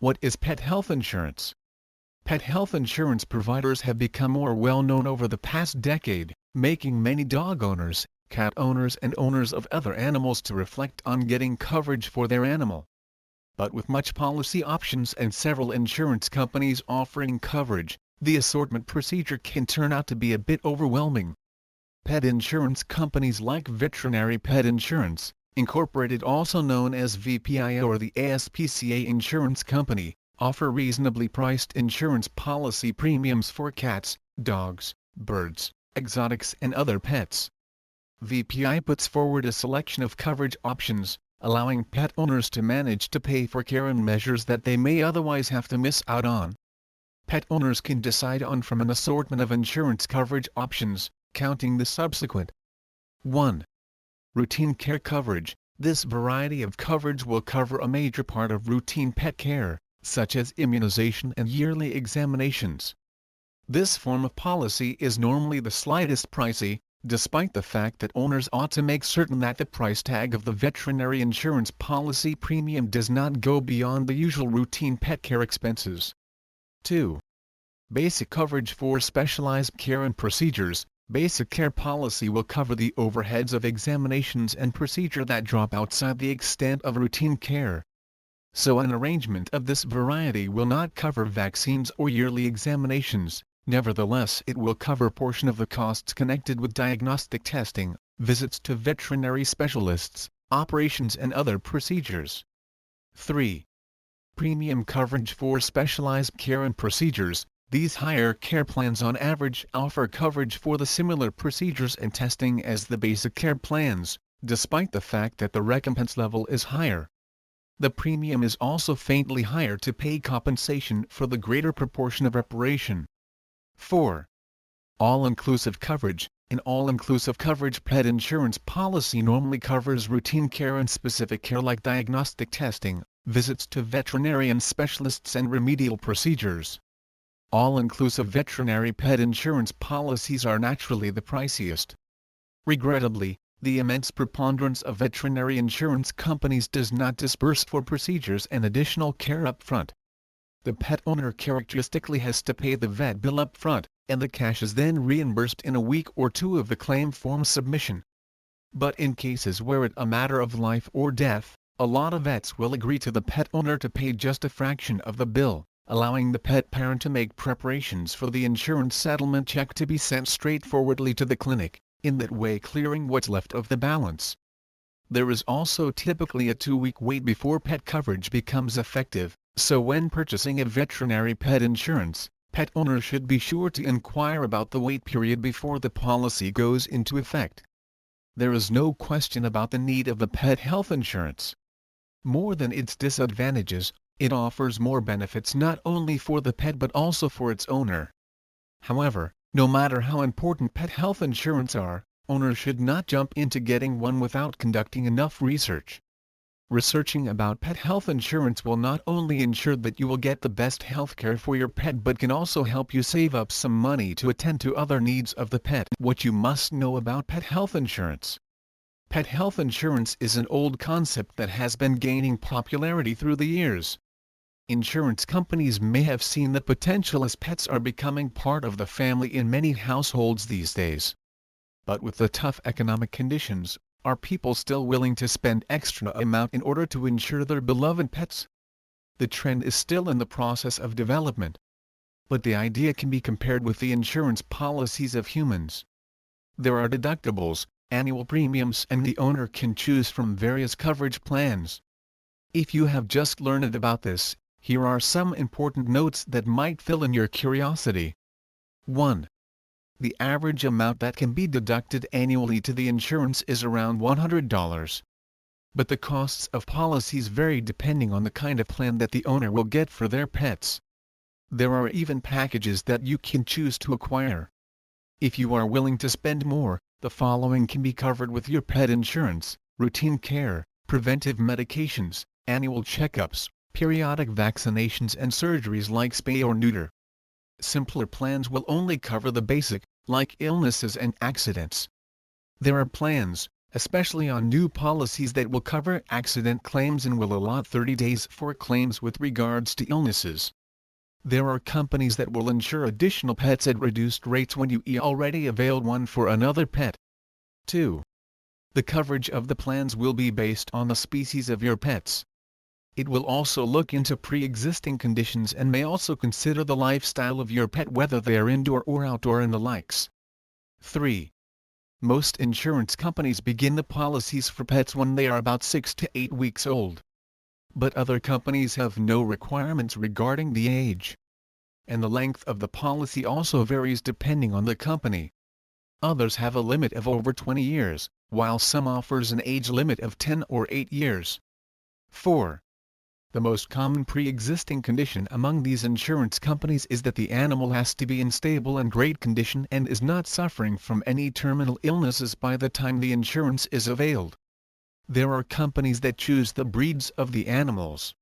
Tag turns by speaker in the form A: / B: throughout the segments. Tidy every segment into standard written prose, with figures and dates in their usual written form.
A: What is pet health insurance? Pet health insurance providers have become more well-known over the past decade, making many dog owners, cat owners and owners of other animals to reflect on getting coverage for their animal. But with much policy options and several insurance companies offering coverage, the assortment procedure can turn out to be a bit overwhelming. Pet insurance companies like Veterinary Pet Insurance, Incorporated, also known as VPI, or the ASPCA Insurance Company, offer reasonably priced insurance policy premiums for cats, dogs, birds, exotics and other pets. VPI puts forward a selection of coverage options, allowing pet owners to manage to pay for care and measures that they may otherwise have to miss out on. Pet owners can decide on from an assortment of insurance coverage options, counting the subsequent. 1. Routine care coverage. This variety of coverage will cover a major part of routine pet care, such as immunization and yearly examinations. This form of policy is normally the slightest pricey, despite the fact that owners ought to make certain that the price tag of the veterinary insurance policy premium does not go beyond the usual routine pet care expenses. 2. Basic coverage for specialized care and procedures. Basic care policy will cover the overheads of examinations and procedure that drop outside the extent of routine care. So an arrangement of this variety will not cover vaccines or yearly examinations. Nevertheless, it will cover a portion of the costs connected with diagnostic testing, visits to veterinary specialists, operations and other procedures. 3. Premium coverage for specialized care and procedures. These higher care plans on average offer coverage for the similar procedures and testing as the basic care plans, despite the fact that the recompense level is higher. The premium is also faintly higher to pay compensation for the greater proportion of reparation. 4. All-inclusive coverage. An all-inclusive coverage pet insurance policy normally covers routine care and specific care like diagnostic testing, visits to veterinarian specialists and remedial procedures. All-inclusive veterinary pet insurance policies are naturally the priciest. Regrettably, the immense preponderance of veterinary insurance companies does not disburse for procedures and additional care up front. The pet owner characteristically has to pay the vet bill up front, and the cash is then reimbursed in a week or two of the claim form submission. But in cases where it's a matter of life or death, a lot of vets will agree to the pet owner to pay just a fraction of the bill, allowing the pet parent to make preparations for the insurance settlement check to be sent straightforwardly to the clinic, in that way clearing what's left of the balance. There is also typically a 2-week wait before pet coverage becomes effective, so when purchasing a veterinary pet insurance, pet owners should be sure to inquire about the wait period before the policy goes into effect. There is no question about the need of the pet health insurance. More than its disadvantages, it offers more benefits not only for the pet but also for its owner. However, no matter how important pet health insurance are, owners should not jump into getting one without conducting enough research. Researching about pet health insurance will not only ensure that you will get the best health care for your pet but can also help you save up some money to attend to other needs of the pet. What you must know about pet health insurance. Pet health insurance is an old concept that has been gaining popularity through the years. Insurance companies may have seen the potential as pets are becoming part of the family in many households these days. But with the tough economic conditions, are people still willing to spend extra amount in order to insure their beloved pets? The trend is still in the process of development. But the idea can be compared with the insurance policies of humans. There are deductibles, annual premiums, and the owner can choose from various coverage plans. If you have just learned about this, here are some important notes that might fill in your curiosity. 1. The average amount that can be deducted annually to the insurance is around $100. But the costs of policies vary depending on the kind of plan that the owner will get for their pets. There are even packages that you can choose to acquire. If you are willing to spend more, the following can be covered with your pet insurance: routine care, preventive medications, annual checkups, periodic vaccinations and surgeries like spay or neuter. Simpler plans will only cover the basic, like illnesses and accidents. There are plans, especially on new policies that will cover accident claims and will allot 30 days for claims with regards to illnesses. There are companies that will insure additional pets at reduced rates when you already availed one for another pet. 2. The coverage of the plans will be based on the species of your pets. It will also look into pre-existing conditions and may also consider the lifestyle of your pet, whether they are indoor or outdoor and the likes. 3. Most insurance companies begin the policies for pets when they are about 6 to 8 weeks old. But other companies have no requirements regarding the age. And the length of the policy also varies depending on the company. Others have a limit of over 20 years, while some offers an age limit of 10 or 8 years. 4. The most common pre-existing condition among these insurance companies is that the animal has to be in stable and great condition and is not suffering from any terminal illnesses by the time the insurance is availed. There are companies that choose the breeds of the animals.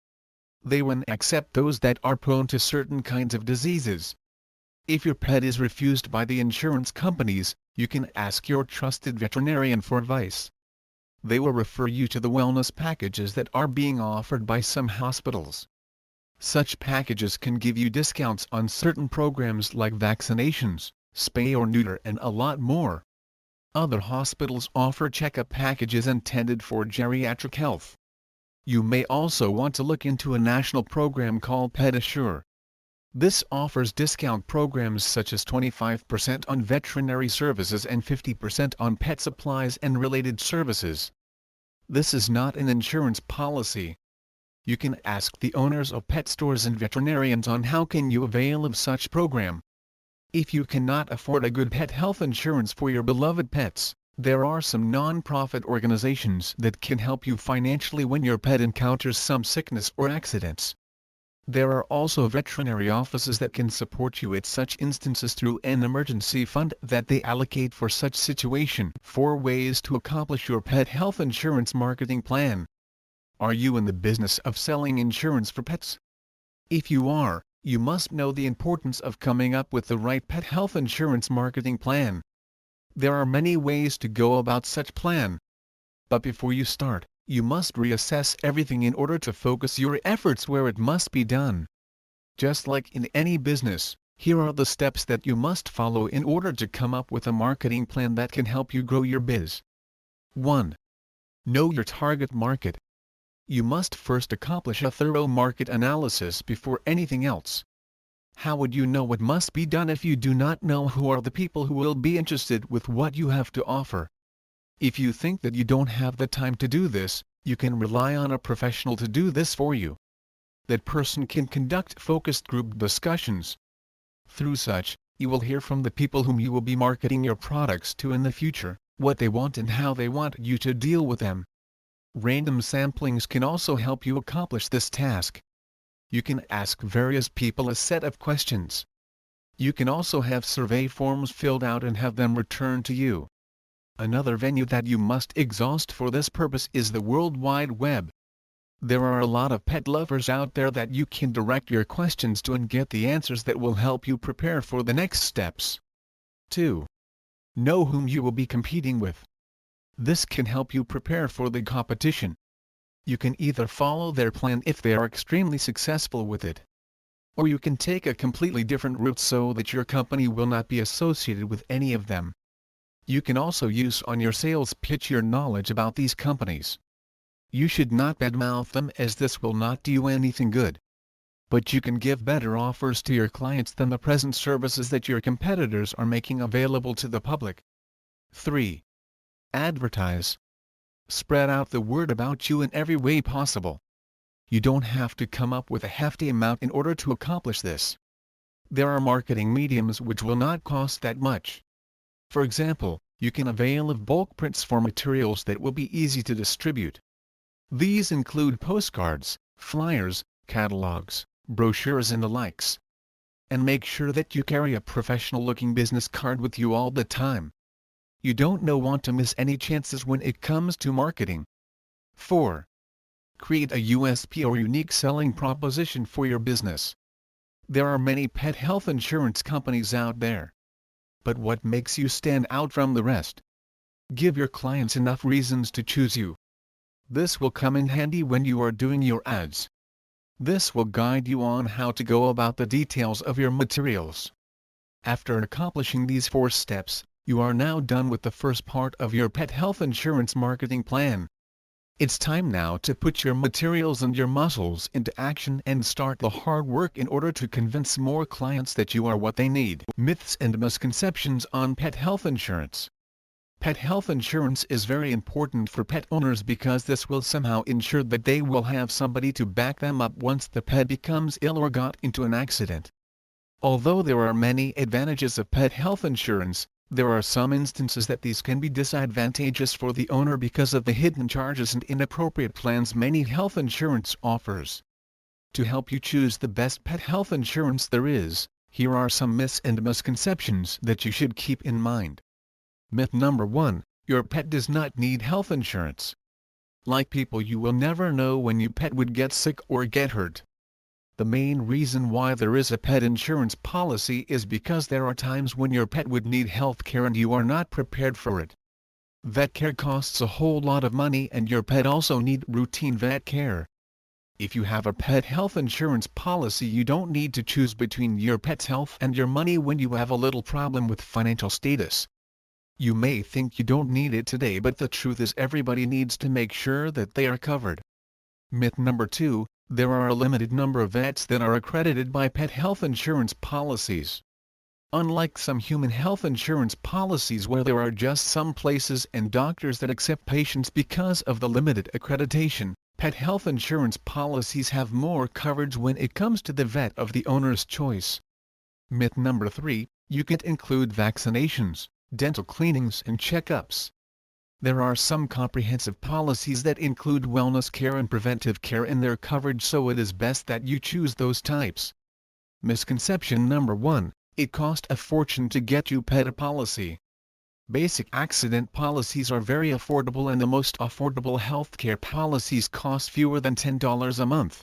A: They will accept those that are prone to certain kinds of diseases. If your pet is refused by the insurance companies, you can ask your trusted veterinarian for advice. They will refer you to the wellness packages that are being offered by some hospitals. Such packages can give you discounts on certain programs like vaccinations, spay or neuter, and a lot more. Other hospitals offer checkup packages intended for geriatric health. You may also want to look into a national program called Pet Assure. This offers discount programs such as 25% on veterinary services and 50% on pet supplies and related services. This is not an insurance policy. You can ask the owners of pet stores and veterinarians on how can you avail of such program. If you cannot afford a good pet health insurance for your beloved pets, there are some non-profit organizations that can help you financially when your pet encounters some sickness or accidents. There are also veterinary offices that can support you at such instances through an emergency fund that they allocate for such situation. 4 ways to accomplish your pet health insurance marketing plan. Are you in the business of selling insurance for pets? If you are, you must know the importance of coming up with the right pet health insurance marketing plan. There are many ways to go about such plan. But before you start, you must reassess everything in order to focus your efforts where it must be done. Just like in any business, here are the steps that you must follow in order to come up with a marketing plan that can help you grow your biz. 1. Know your target market. You must first accomplish a thorough market analysis before anything else. How would you know what must be done if you do not know who are the people who will be interested with what you have to offer? If you think that you don't have the time to do this, you can rely on a professional to do this for you. That person can conduct focused group discussions. Through such, you will hear from the people whom you will be marketing your products to in the future, what they want and how they want you to deal with them. Random samplings can also help you accomplish this task. You can ask various people a set of questions. You can also have survey forms filled out and have them returned to you. Another venue that you must exhaust for this purpose is the World Wide Web. There are a lot of pet lovers out there that you can direct your questions to and get the answers that will help you prepare for the next steps. 2. Know whom you will be competing with. This can help you prepare for the competition. You can either follow their plan if they are extremely successful with it, or you can take a completely different route so that your company will not be associated with any of them. You can also use on your sales pitch your knowledge about these companies. You should not badmouth them as this will not do you anything good. But you can give better offers to your clients than the present services that your competitors are making available to the public. 3. Advertise. Spread out the word about you in every way possible. You don't have to come up with a hefty amount in order to accomplish this. There are marketing mediums which will not cost that much. For example, you can avail of bulk prints for materials that will be easy to distribute. These include postcards, flyers, catalogs, brochures and the likes. And make sure that you carry a professional-looking business card with you all the time. You don't want to miss any chances when it comes to marketing. 4. Create a USP or unique selling proposition for your business. There are many pet health insurance companies out there. But what makes you stand out from the rest? Give your clients enough reasons to choose you. This will come in handy when you are doing your ads. This will guide you on how to go about the details of your materials. After accomplishing these 4 steps, you are now done with the first part of your pet health insurance marketing plan. It's time now to put your materials and your muscles into action and start the hard work in order to convince more clients that you are what they need. Myths and misconceptions on pet health insurance. Pet health insurance is very important for pet owners because this will somehow ensure that they will have somebody to back them up once the pet becomes ill or got into an accident. Although there are many advantages of pet health insurance, there are some instances that these can be disadvantageous for the owner because of the hidden charges and inappropriate plans many health insurance offers. To help you choose the best pet health insurance there is, here are some myths and misconceptions that you should keep in mind. Myth number 1, your pet does not need health insurance. Like people, you will never know when your pet would get sick or get hurt. The main reason why there is a pet insurance policy is because there are times when your pet would need health care and you are not prepared for it. Vet care costs a whole lot of money and your pet also needs routine vet care. If you have a pet health insurance policy, you don't need to choose between your pet's health and your money when you have a little problem with financial status. You may think you don't need it today, but the truth is everybody needs to make sure that they are covered. Myth number 2, there are a limited number of vets that are accredited by pet health insurance policies. Unlike some human health insurance policies where there are just some places and doctors that accept patients because of the limited accreditation, pet health insurance policies have more coverage when it comes to the vet of the owner's choice. Myth number 3, you can't include vaccinations, dental cleanings and checkups. There are some comprehensive policies that include wellness care and preventive care in their coverage, so it is best that you choose those types. Misconception number 1, it costs a fortune to get your pet a policy. Basic accident policies are very affordable and the most affordable healthcare policies cost fewer than $10 a month.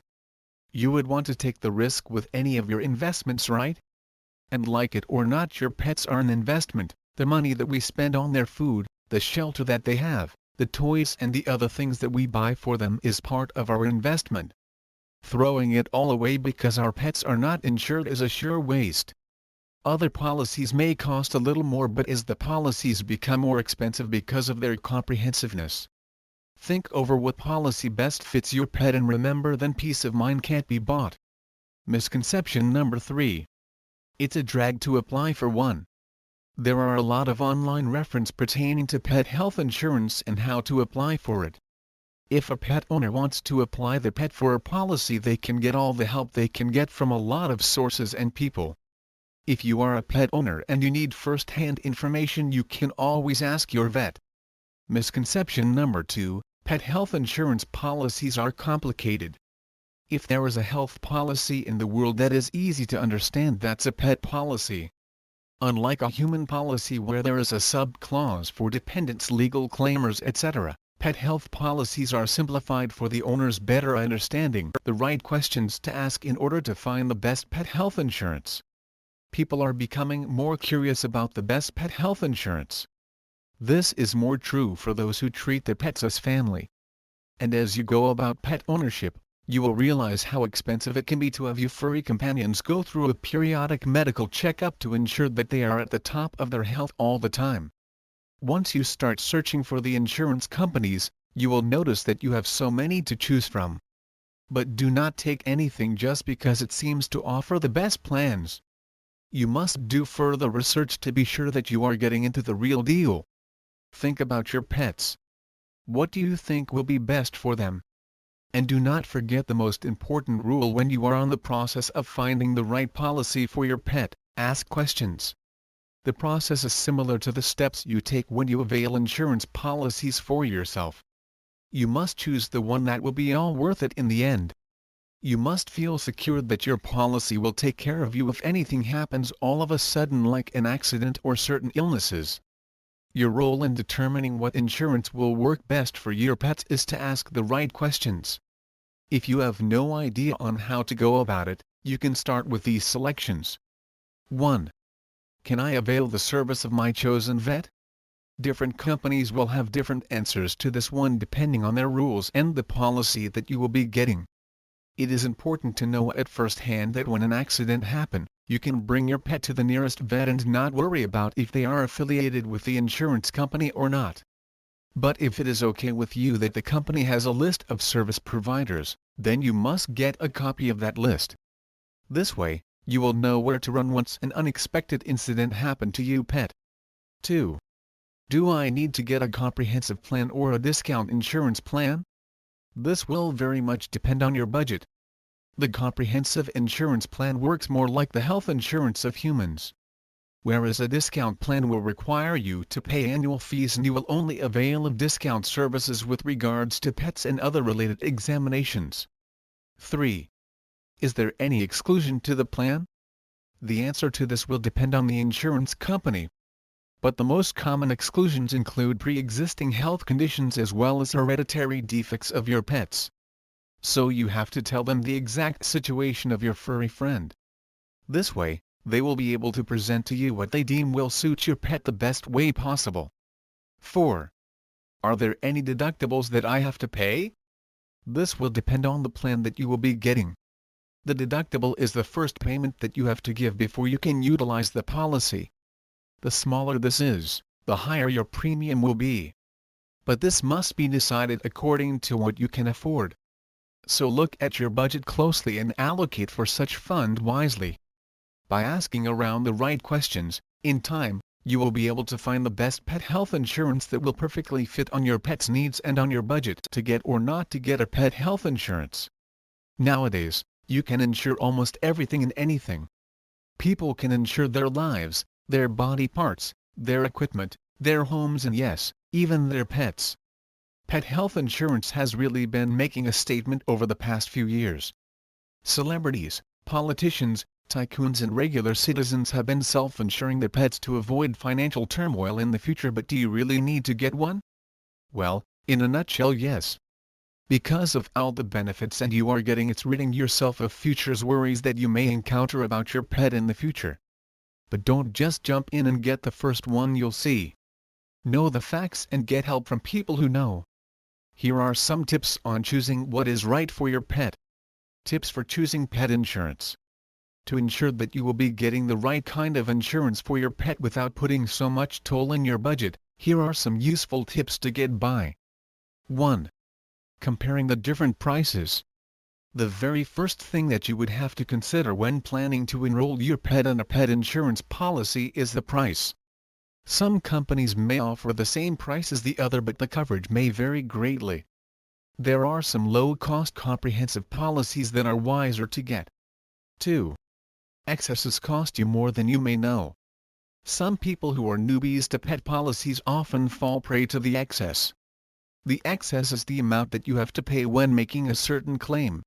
A: You would want to take the risk with any of your investments, right? And like it or not, your pets are an investment. The money that we spend on their food, the shelter that they have, the toys and the other things that we buy for them is part of our investment. Throwing it all away because our pets are not insured is a sure waste. Other policies may cost a little more, but as the policies become more expensive because of their comprehensiveness. Think over what policy best fits your pet and remember, then peace of mind can't be bought. Misconception number 3. It's a drag to apply for one. There are a lot of online reference pertaining to pet health insurance and how to apply for it. If a pet owner wants to apply the pet for a policy, they can get all the help they can get from a lot of sources and people. If you are a pet owner and you need first-hand information, you can always ask your vet. Misconception number 2, pet health insurance policies are complicated. If there is a health policy in the world that is easy to understand, that's a pet policy. Unlike a human policy where there is a sub-clause for dependents, legal claimers, etc., pet health policies are simplified for the owner's better understanding. The right questions to ask in order to find the best pet health insurance. People are becoming more curious about the best pet health insurance. This is more true for those who treat their pets as family. And as you go about pet ownership, you will realize how expensive it can be to have your furry companions go through a periodic medical checkup to ensure that they are at the top of their health all the time. Once you start searching for the insurance companies, you will notice that you have so many to choose from. But do not take anything just because it seems to offer the best plans. You must do further research to be sure that you are getting into the real deal. Think about your pets. What do you think will be best for them? And do not forget the most important rule when you are on the process of finding the right policy for your pet: ask questions. The process is similar to the steps you take when you avail insurance policies for yourself. You must choose the one that will be all worth it in the end. You must feel secure that your policy will take care of you if anything happens all of a sudden, like an accident or certain illnesses. Your role in determining what insurance will work best for your pets is to ask the right questions. If you have no idea on how to go about it, you can start with these selections. 1. Can I avail the service of my chosen vet? Different companies will have different answers to this one depending on their rules and the policy that you will be getting. It is important to know at first hand that when an accident happens, you can bring your pet to the nearest vet and not worry about if they are affiliated with the insurance company or not. But if it is okay with you that the company has a list of service providers, then you must get a copy of that list. This way, you will know where to run once an unexpected incident happened to you pet. 2. Do I need to get a comprehensive plan or a discount insurance plan? This will very much depend on your budget. The comprehensive insurance plan works more like the health insurance of humans. Whereas a discount plan will require you to pay annual fees and you will only avail of discount services with regards to pets and other related examinations. 3. Is there any exclusion to the plan? The answer to this will depend on the insurance company. But the most common exclusions include pre-existing health conditions as well as hereditary defects of your pets. So you have to tell them the exact situation of your furry friend. This way, they will be able to present to you what they deem will suit your pet the best way possible. 4. Are there any deductibles that I have to pay? This will depend on the plan that you will be getting. The deductible is the first payment that you have to give before you can utilize the policy. The smaller this is, the higher your premium will be. But this must be decided according to what you can afford. So look at your budget closely and allocate for such fund wisely. By asking around the right questions, in time, you will be able to find the best pet health insurance that will perfectly fit on your pet's needs and on your budget to get or not to get a pet health insurance. Nowadays, you can insure almost everything and anything. People can insure their lives, their body parts, their equipment, their homes and yes, even their pets. Pet health insurance has really been making a statement over the past few years. Celebrities, politicians, tycoons and regular citizens have been self-insuring their pets to avoid financial turmoil in the future, but do you really need to get one? Well, in a nutshell, yes. Because of all the benefits and you are getting, it's ridding yourself of future worries that you may encounter about your pet in the future. But don't just jump in and get the first one you'll see. Know the facts and get help from people who know. Here are some tips on choosing what is right for your pet. Tips for choosing pet insurance. To ensure that you will be getting the right kind of insurance for your pet without putting so much toll in your budget, here are some useful tips to get by. 1. Comparing the different prices. The very first thing that you would have to consider when planning to enroll your pet in a pet insurance policy is the price. Some companies may offer the same price as the other, but the coverage may vary greatly. There are some low-cost comprehensive policies that are wiser to get. 2. Excesses cost you more than you may know. Some people who are newbies to pet policies often fall prey to the excess. The excess is the amount that you have to pay when making a certain claim.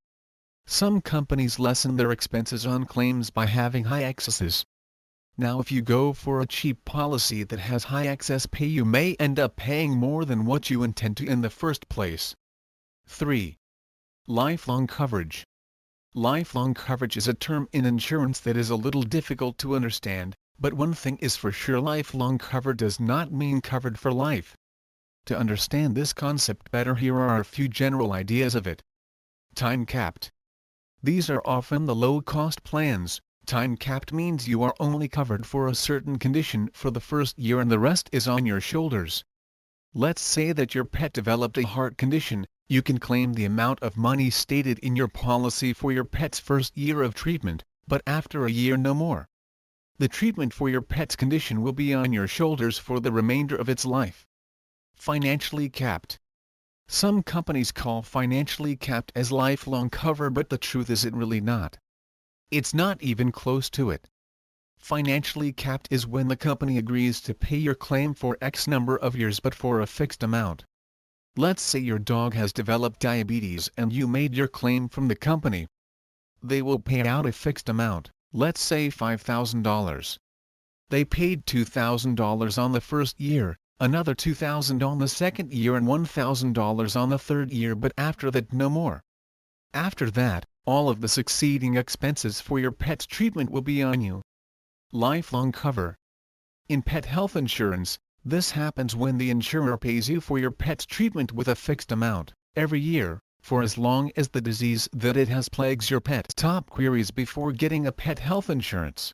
A: Some companies lessen their expenses on claims by having high excesses. Now if you go for a cheap policy that has high excess pay, you may end up paying more than what you intend to in the first place. 3. Lifelong coverage. Lifelong coverage is a term in insurance that is a little difficult to understand, but one thing is for sure: lifelong cover does not mean covered for life. To understand this concept better, here are a few general ideas of it. Time capped. These are often the low-cost plans. Time capped means you are only covered for a certain condition for the first year and the rest is on your shoulders. Let's say that your pet developed a heart condition. You can claim the amount of money stated in your policy for your pet's first year of treatment, but after a year no more. The treatment for your pet's condition will be on your shoulders for the remainder of its life. Financially capped. Some companies call financially capped as lifelong cover, but the truth is it really not. It's not even close to it. Financially capped is when the company agrees to pay your claim for X number of years but for a fixed amount. Let's say your dog has developed diabetes and you made your claim from the company. They will pay out a fixed amount, let's say $5,000. They paid $2,000 on the first year, another $2,000 on the second year and $1,000 on the third year, but after that no more. After that, all of the succeeding expenses for your pet's treatment will be on you. Lifelong cover. In pet health insurance, This happens when the insurer pays you for your pet's treatment with a fixed amount, every year, for as long as the disease that it has plagues your pet. Top queries before getting a pet health insurance.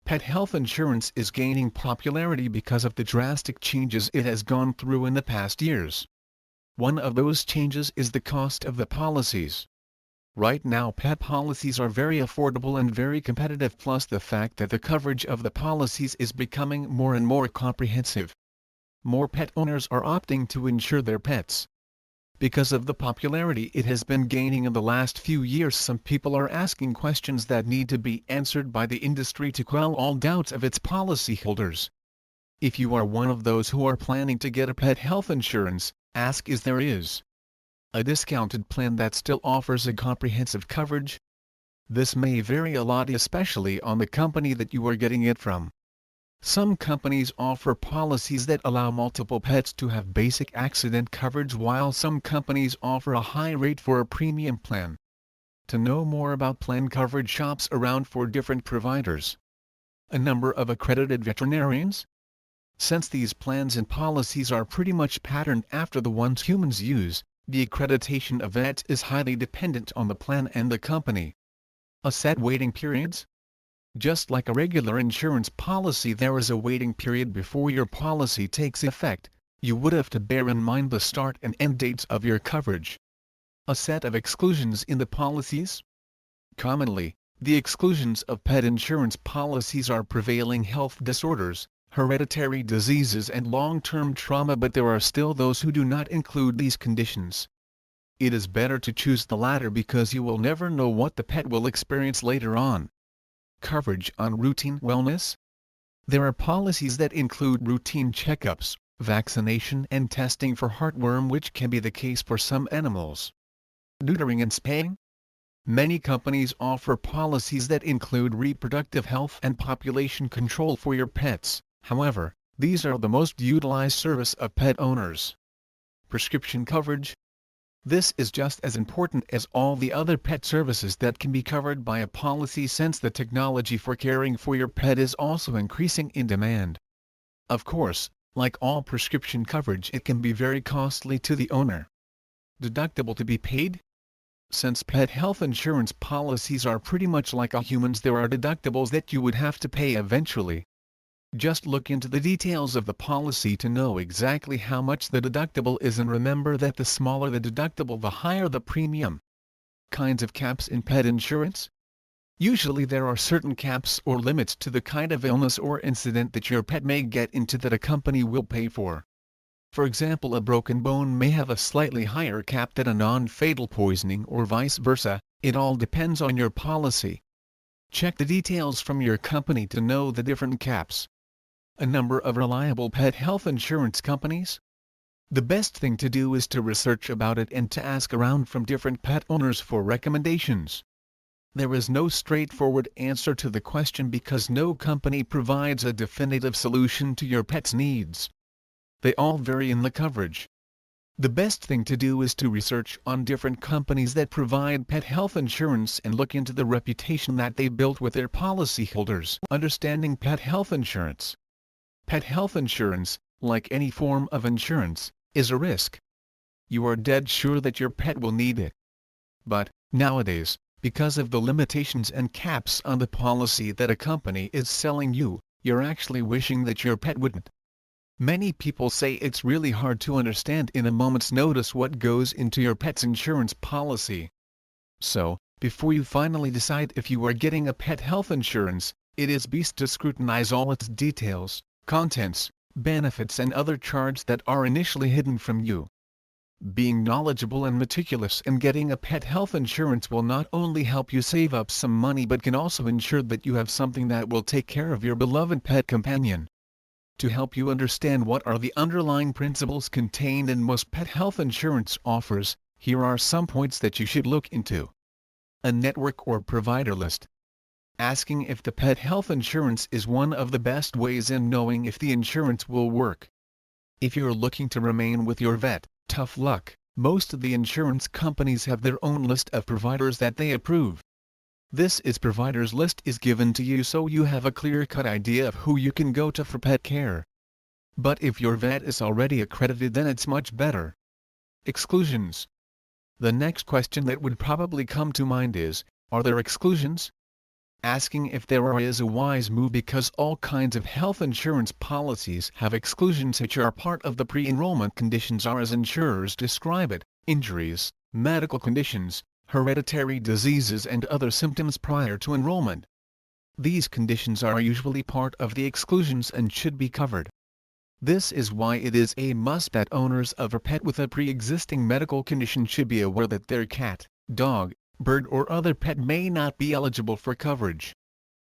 A: Pet health insurance is gaining popularity because of the drastic changes it has gone through in the past years. One of those changes is the cost of the policies. Right now pet policies are very affordable and very competitive, plus the fact that the coverage of the policies is becoming more and more comprehensive. More pet owners are opting to insure their pets. Because of the popularity it has been gaining in the last few years, some people are asking questions that need to be answered by the industry to quell all doubts of its policyholders. If you are one of those who are planning to get a pet health insurance, ask is there is a discounted plan that still offers a comprehensive coverage? This may vary a lot, especially on the company that you are getting it from. Some companies offer policies that allow multiple pets to have basic accident coverage, while some companies offer a high rate for a premium plan. To know more about plan coverage, shops around for different providers. A number of accredited veterinarians. Since these plans and policies are pretty much patterned after the ones humans use, the accreditation of vets is highly dependent on the plan and the company. A set waiting periods. Just like a regular insurance policy, there is a waiting period before your policy takes effect. You would have to bear in mind the start and end dates of your coverage. A set of exclusions in the policies. Commonly, the exclusions of pet insurance policies are prevailing health disorders, hereditary diseases and long-term trauma, but there are still those who do not include these conditions. It is better to choose the latter because you will never know what the pet will experience later on. Coverage on routine wellness. There are policies that include routine checkups, vaccination and testing for heartworm, which can be the case for some animals. Neutering and spaying. Many companies offer policies that include reproductive health and population control for your pets. However, these are the most utilized service of pet owners. Prescription coverage. This is just as important as all the other pet services that can be covered by a policy, since the technology for caring for your pet is also increasing in demand. Of course, like all prescription coverage, it can be very costly to the owner. Deductible to be paid. Since pet health insurance policies are pretty much like a human's, there are deductibles that you would have to pay eventually. Just look into the details of the policy to know exactly how much the deductible is, and remember that the smaller the deductible, the higher the premium. Kinds of caps in pet insurance. Usually there are certain caps or limits to the kind of illness or incident that your pet may get into that a company will pay for. For example, a broken bone may have a slightly higher cap than a non-fatal poisoning, or vice versa. It all depends on your policy. Check the details from your company to know the different caps. A number of reliable pet health insurance companies. The best thing to do is to research about it and to ask around from different pet owners for recommendations. There is no straightforward answer to the question because no company provides a definitive solution to your pet's needs. They all vary in the coverage. The best thing to do is to research on different companies that provide pet health insurance and look into the reputation that they built with their policyholders. Understanding pet health insurance. Pet health insurance, like any form of insurance, is a risk. You are dead sure that your pet will need it. But, nowadays, because of the limitations and caps on the policy that a company is selling you, you're actually wishing that your pet wouldn't. Many people say it's really hard to understand in a moment's notice what goes into your pet's insurance policy. So, before you finally decide if you are getting a pet health insurance, it is best to scrutinize all its details, contents, benefits and other charges that are initially hidden from you. Being knowledgeable and meticulous in getting a pet health insurance will not only help you save up some money but can also ensure that you have something that will take care of your beloved pet companion. To help you understand what are the underlying principles contained in most pet health insurance offers, here are some points that you should look into. A network or provider list. Asking if the pet health insurance is one of the best ways in knowing if the insurance will work. If you're looking to remain with your vet, tough luck. Most of the insurance companies have their own list of providers that they approve. This provider's list is given to you so you have a clear-cut idea of who you can go to for pet care. But if your vet is already accredited, then it's much better. Exclusions. The next question that would probably come to mind is, are there exclusions? Asking if there are is a wise move, because all kinds of health insurance policies have exclusions which are part of the pre-enrollment conditions, or as insurers describe it, injuries, medical conditions, hereditary diseases and other symptoms prior to enrollment. These conditions are usually part of the exclusions and should be covered. This is why it is a must that owners of a pet with a pre-existing medical condition should be aware that their cat, dog, bird or other pet may not be eligible for coverage.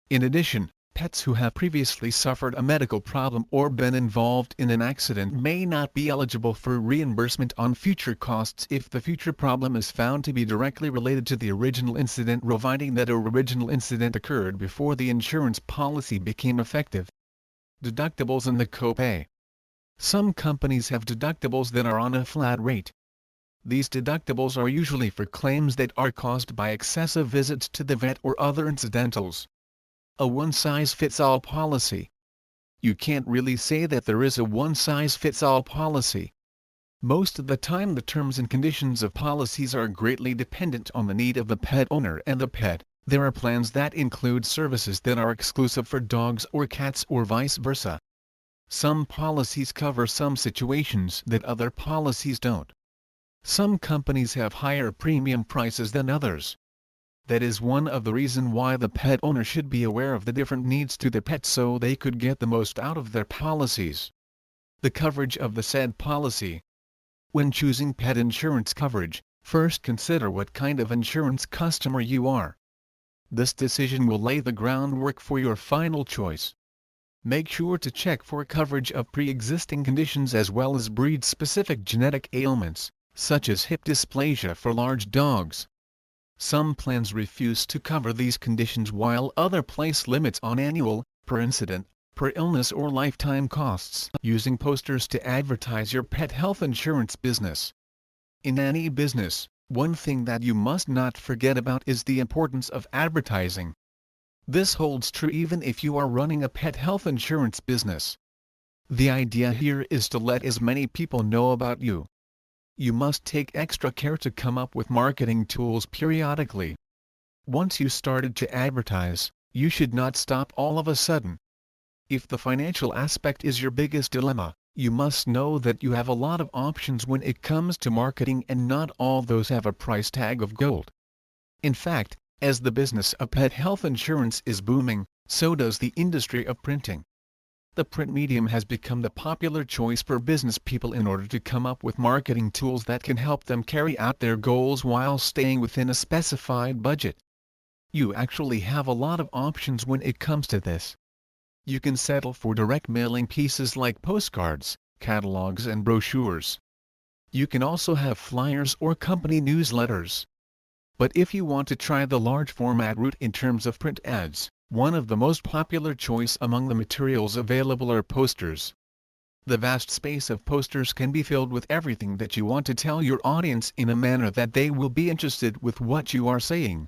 A: In addition, pets who have previously suffered a medical problem or been involved in an accident may not be eligible for reimbursement on future costs if the future problem is found to be directly related to the original incident, providing that an original incident occurred before the insurance policy became effective. Deductibles and the copay. Some companies have deductibles that are on a flat rate. These deductibles are usually for claims that are caused by excessive visits to the vet or other incidentals. A one-size-fits-all policy. You can't really say that there is a one-size-fits-all policy. Most of the time the terms and conditions of policies are greatly dependent on the need of the pet owner and the pet. There are plans that include services that are exclusive for dogs or cats or vice versa. Some policies cover some situations that other policies don't. Some companies have higher premium prices than others. That is one of the reasons why the pet owner should be aware of the different needs to the pet so they could get the most out of their policies. The coverage of the said policy. When choosing pet insurance coverage, first consider what kind of insurance customer you are. This decision will lay the groundwork for your final choice. Make sure to check for coverage of pre-existing conditions as well as breed-specific genetic ailments, such as hip dysplasia for large dogs. Some plans refuse to cover these conditions while others place limits on annual, per incident, per illness or lifetime costs, using posters to advertise your pet health insurance business. In any business, one thing that you must not forget about is the importance of advertising. This holds true even if you are running a pet health insurance business. The idea here is to let as many people know about you. You must take extra care to come up with marketing tools periodically. Once you started to advertise, you should not stop all of a sudden. If the financial aspect is your biggest dilemma, you must know that you have a lot of options when it comes to marketing and not all those have a price tag of gold. In fact, as the business of pet health insurance is booming, so does the industry of printing. The print medium has become the popular choice for business people in order to come up with marketing tools that can help them carry out their goals while staying within a specified budget. You actually have a lot of options when it comes to this. You can settle for direct mailing pieces like postcards, catalogs and brochures. You can also have flyers or company newsletters. But if you want to try the large format route in terms of print ads, one of the most popular choice among the materials available are posters. The vast space of posters can be filled with everything that you want to tell your audience in a manner that they will be interested with what you are saying.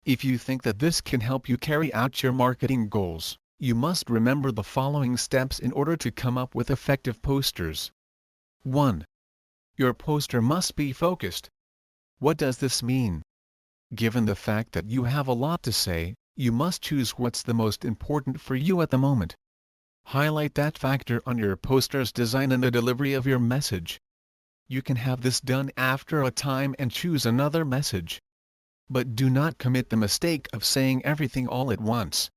A: If you think that this can help you carry out your marketing goals, you must remember the following steps in order to come up with effective posters. 1. Your poster must be focused. What does this mean? Given the fact that you have a lot to say, you must choose what's the most important for you at the moment. Highlight that factor on your poster's design and the delivery of your message. You can have this done after a time and choose another message. But do not commit the mistake of saying everything all at once.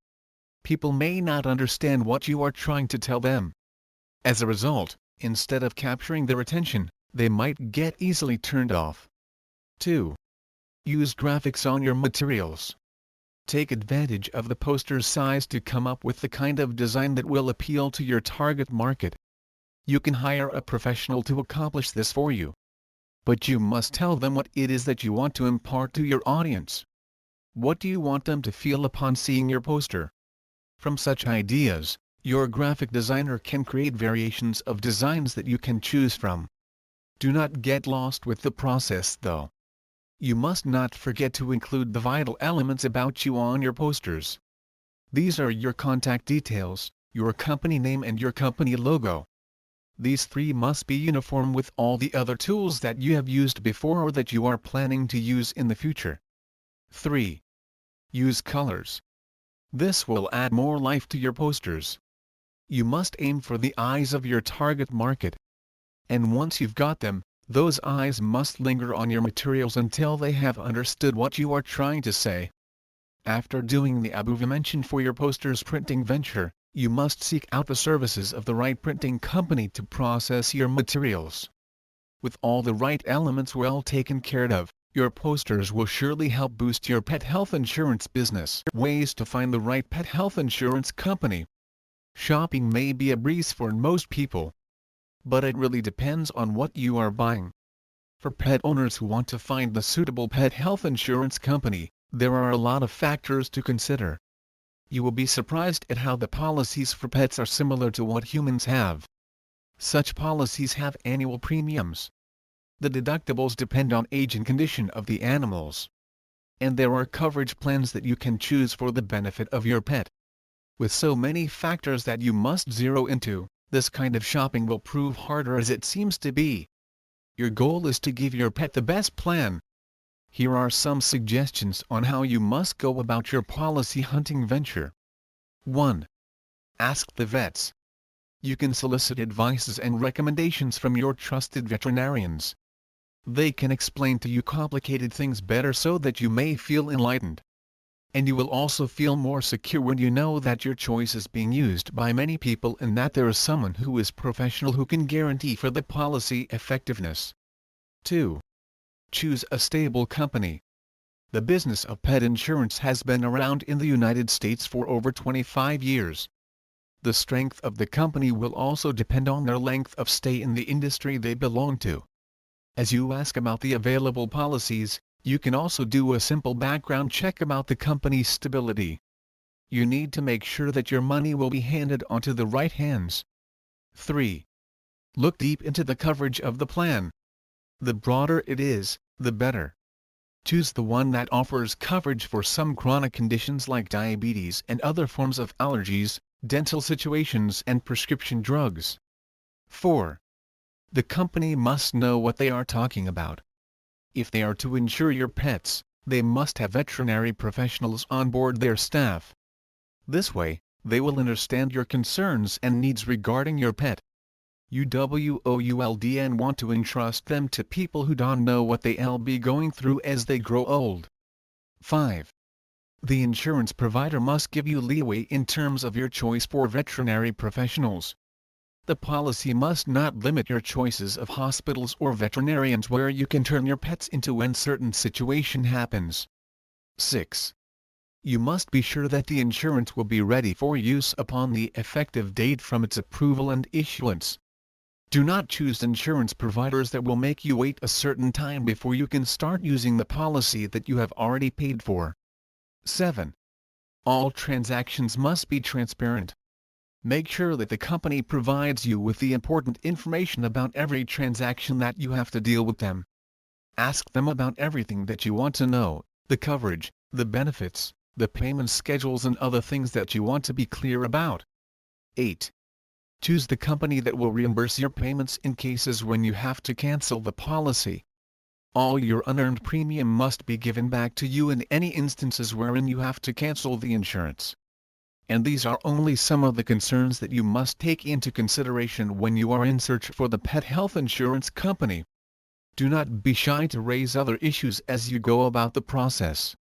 A: People may not understand what you are trying to tell them. As a result, instead of capturing their attention, they might get easily turned off. 2. Use graphics on your materials. Take advantage of the poster's size to come up with the kind of design that will appeal to your target market. You can hire a professional to accomplish this for you. But you must tell them what it is that you want to impart to your audience. What do you want them to feel upon seeing your poster? From such ideas, your graphic designer can create variations of designs that you can choose from. Do not get lost with the process though. You must not forget to include the vital elements about you on your posters. These are your contact details, your company name and your company logo. These three must be uniform with all the other tools that you have used before or that you are planning to use in the future. 3. Use colors. This will add more life to your posters. You must aim for the eyes of your target market. And once you've got them, those eyes must linger on your materials until they have understood what you are trying to say. After doing the above-mentioned for your poster's printing venture, you must seek out the services of the right printing company to process your materials. With all the right elements well taken care of, your posters will surely help boost your pet health insurance business. Ways to find the right pet health insurance company. Shopping may be a breeze for most people, but it really depends on what you are buying. For pet owners who want to find the suitable pet health insurance company, there are a lot of factors to consider. You will be surprised at how the policies for pets are similar to what humans have. Such policies have annual premiums. The deductibles depend on age and condition of the animals. And there are coverage plans that you can choose for the benefit of your pet. With so many factors that you must zero into, this kind of shopping will prove harder as it seems to be. Your goal is to give your pet the best plan. Here are some suggestions on how you must go about your policy hunting venture. 1. Ask the vets. You can solicit advices and recommendations from your trusted veterinarians. They can explain to you complicated things better so that you may feel enlightened. And you will also feel more secure when you know that your choice is being used by many people and that there is someone who is professional who can guarantee for the policy effectiveness. 2. Choose a stable company. The business of pet insurance has been around in the United States for over 25 years. The strength of the company will also depend on their length of stay in the industry they belong to. As you ask about the available policies, you can also do a simple background check about the company's stability. You need to make sure that your money will be handed onto the right hands. 3. Look deep into the coverage of the plan. The broader it is, the better. Choose the one that offers coverage for some chronic conditions like diabetes and other forms of allergies, dental situations and prescription drugs. 4. The company must know what they are talking about. If they are to insure your pets, they must have veterinary professionals on board their staff. This way, they will understand your concerns and needs regarding your pet. You would and want to entrust them to people who don't know what they'll be going through as they grow old. 5. The insurance provider must give you leeway in terms of your choice for veterinary professionals. The policy must not limit your choices of hospitals or veterinarians where you can turn your pets into when certain situation happens. 6. You must be sure that the insurance will be ready for use upon the effective date from its approval and issuance. Do not choose insurance providers that will make you wait a certain time before you can start using the policy that you have already paid for. 7. All transactions must be transparent. Make sure that the company provides you with the important information about every transaction that you have to deal with them. Ask them about everything that you want to know, the coverage, the benefits, the payment schedules and other things that you want to be clear about. 8. Choose the company that will reimburse your payments in cases when you have to cancel the policy. All your unearned premium must be given back to you in any instances wherein you have to cancel the insurance. And these are only some of the concerns that you must take into consideration when you are in search for the pet health insurance company. Do not be shy to raise other issues as you go about the process.